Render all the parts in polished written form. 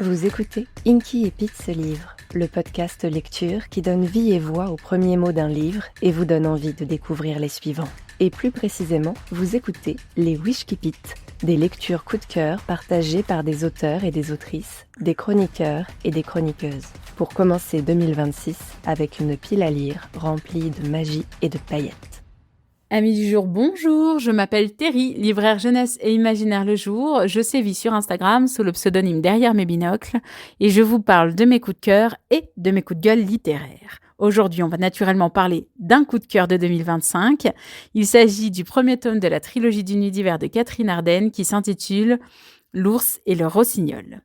Vous écoutez Inky et Pete se livrent, le podcast lecture qui donne vie et voix aux premiers mots d'un livre et vous donne envie de découvrir les suivants. Et plus précisément, vous écoutez les Wish Keep It, des lectures coup de cœur partagées par des auteurs et des autrices, des chroniqueurs et des chroniqueuses. Pour commencer 2026 avec une pile à lire remplie de magie et de paillettes. Amis du jour, bonjour, je m'appelle Terry, libraire jeunesse et imaginaire le jour. Je sévis sur Instagram sous le pseudonyme Derrière mes binocles et je vous parle de mes coups de cœur et de mes coups de gueule littéraires. Aujourd'hui, on va naturellement parler d'un coup de cœur de 2025. Il s'agit du premier tome de la trilogie d'univers de Catherine Arden qui s'intitule L'ours et le rossignol.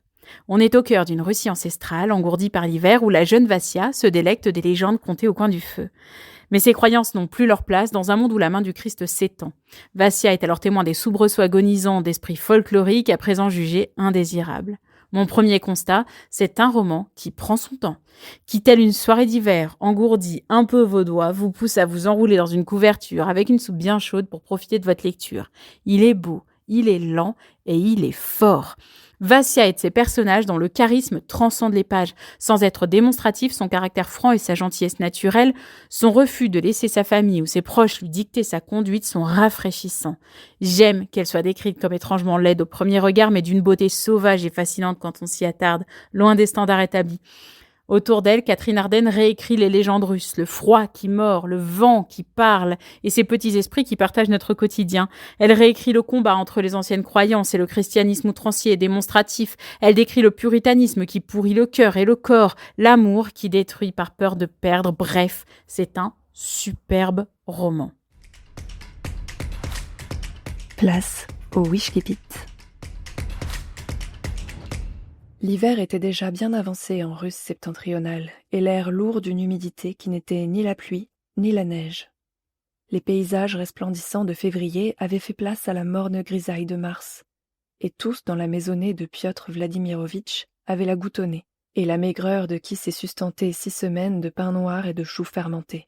On est au cœur d'une Russie ancestrale engourdie par l'hiver où la jeune Vassia se délecte des légendes contées au coin du feu. Mais ces croyances n'ont plus leur place dans un monde où la main du Christ s'étend. Vassia est alors témoin des soubresauts agonisants d'esprits folkloriques à présent jugés indésirables. Mon premier constat, c'est un roman qui prend son temps, qui, telle une soirée d'hiver, engourdi, un peu vaudois, vous pousse à vous enrouler dans une couverture avec une soupe bien chaude pour profiter de votre lecture. Il est beau, il est lent et il est fort. Vassia est de ces personnages dont le charisme transcende les pages. Sans être démonstratif, son caractère franc et sa gentillesse naturelle, son refus de laisser sa famille ou ses proches lui dicter sa conduite sont rafraîchissants. J'aime qu'elle soit décrite comme étrangement laide au premier regard, mais d'une beauté sauvage et fascinante quand on s'y attarde, loin des standards établis. Autour d'elle, Catherine Arden réécrit les légendes russes, le froid qui mord, le vent qui parle et ces petits esprits qui partagent notre quotidien. Elle réécrit le combat entre les anciennes croyances et le christianisme outrancier et démonstratif. Elle décrit le puritanisme qui pourrit le cœur et le corps, l'amour qui détruit par peur de perdre. Bref, c'est un superbe roman. Place au Wish Keep It. L'hiver était déjà bien avancé en Russe septentrionale et l'air lourd d'une humidité qui n'était ni la pluie ni la neige. Les paysages resplendissants de février avaient fait place à la morne grisaille de mars, et tous dans la maisonnée de Piotr Vladimirovitch avaient la goutte au nez, et la maigreur de qui s'est sustenté 6 semaines de pain noir et de choux fermentés.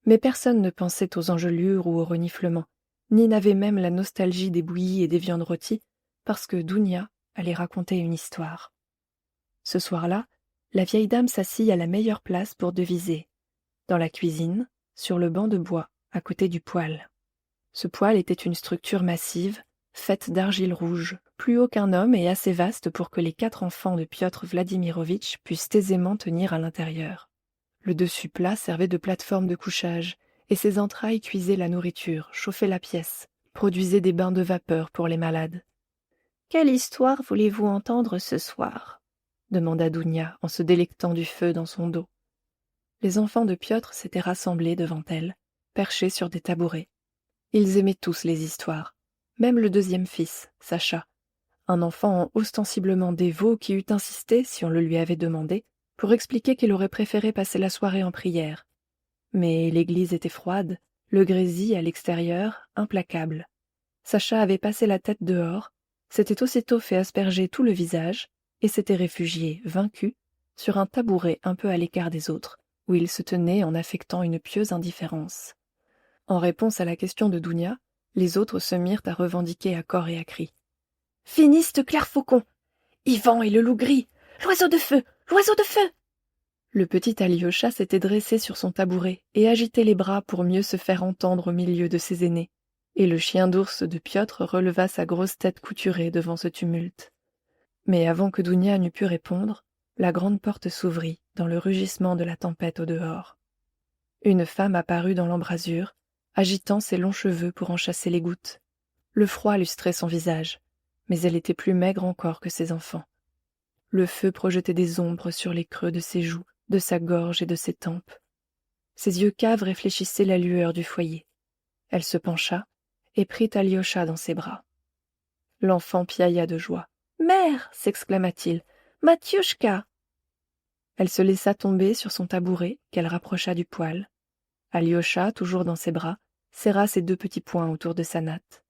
Mais personne ne pensait aux engelures ou aux reniflements, ni n'avait même la nostalgie des bouillies et des viandes rôties, parce que Dounia allait raconter une histoire. Ce soir-là, la vieille dame s'assit à la meilleure place pour deviser, dans la cuisine, sur le banc de bois, à côté du poêle. Ce poêle était une structure massive, faite d'argile rouge, plus haut qu'un homme et assez vaste pour que les 4 enfants de Piotr Vladimirovitch puissent aisément tenir à l'intérieur. Le dessus plat servait de plateforme de couchage, et ses entrailles cuisaient la nourriture, chauffaient la pièce, produisaient des bains de vapeur pour les malades. « Quelle histoire voulez-vous entendre ce soir ?» demanda Dounia en se délectant du feu dans son dos. Les enfants de Piotr s'étaient rassemblés devant elle, perchés sur des tabourets. Ils aimaient tous les histoires, même le deuxième fils, Sacha, un enfant ostensiblement dévot qui eût insisté, si on le lui avait demandé, pour expliquer qu'il aurait préféré passer la soirée en prière. Mais l'église était froide, le grésil à l'extérieur, implacable. Sacha avait passé la tête dehors, s'était aussitôt fait asperger tout le visage, et s'était réfugié, vaincu, sur un tabouret un peu à l'écart des autres, où il se tenait en affectant une pieuse indifférence. En réponse à la question de Dounia, les autres se mirent à revendiquer à corps et à cri. « Finiste Clairfaucon! Ivan et le loup gris! L'oiseau de feu! L'oiseau de feu !» Le petit Alyosha s'était dressé sur son tabouret et agitait les bras pour mieux se faire entendre au milieu de ses aînés, et le chien d'ours de Piotr releva sa grosse tête couturée devant ce tumulte. Mais avant que Dounia n'eût pu répondre, la grande porte s'ouvrit dans le rugissement de la tempête au dehors. Une femme apparut dans l'embrasure, agitant ses longs cheveux pour en chasser les gouttes. Le froid lustrait son visage, mais elle était plus maigre encore que ses enfants. Le feu projetait des ombres sur les creux de ses joues, de sa gorge et de ses tempes. Ses yeux caves réfléchissaient la lueur du foyer. Elle se pencha et prit Alyosha dans ses bras. L'enfant piailla de joie. « Mère !» s'exclama-t-il. « Matiushka !» Elle se laissa tomber sur son tabouret qu'elle rapprocha du poêle. Alyosha, toujours dans ses bras, serra ses 2 petits poings autour de sa natte.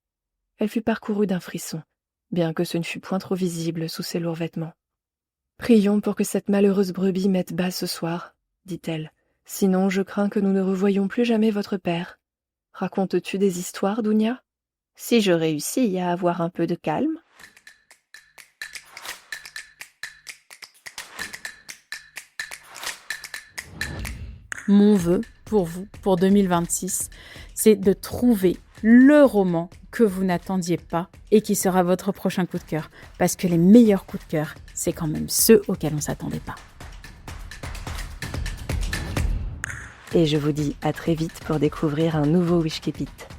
Elle fut parcourue d'un frisson, bien que ce ne fût point trop visible sous ses lourds vêtements. « Prions pour que cette malheureuse brebis mette bas ce soir, dit-elle. Sinon, je crains que nous ne revoyions plus jamais votre père. Racontes-tu des histoires, Dounia ? Si je réussis à avoir un peu de calme. » Mon vœu pour vous, pour 2026, c'est de trouver le roman que vous n'attendiez pas et qui sera votre prochain coup de cœur. Parce que les meilleurs coups de cœur, c'est quand même ceux auxquels on ne s'attendait pas. Et je vous dis à très vite pour découvrir un nouveau Wish Keep It.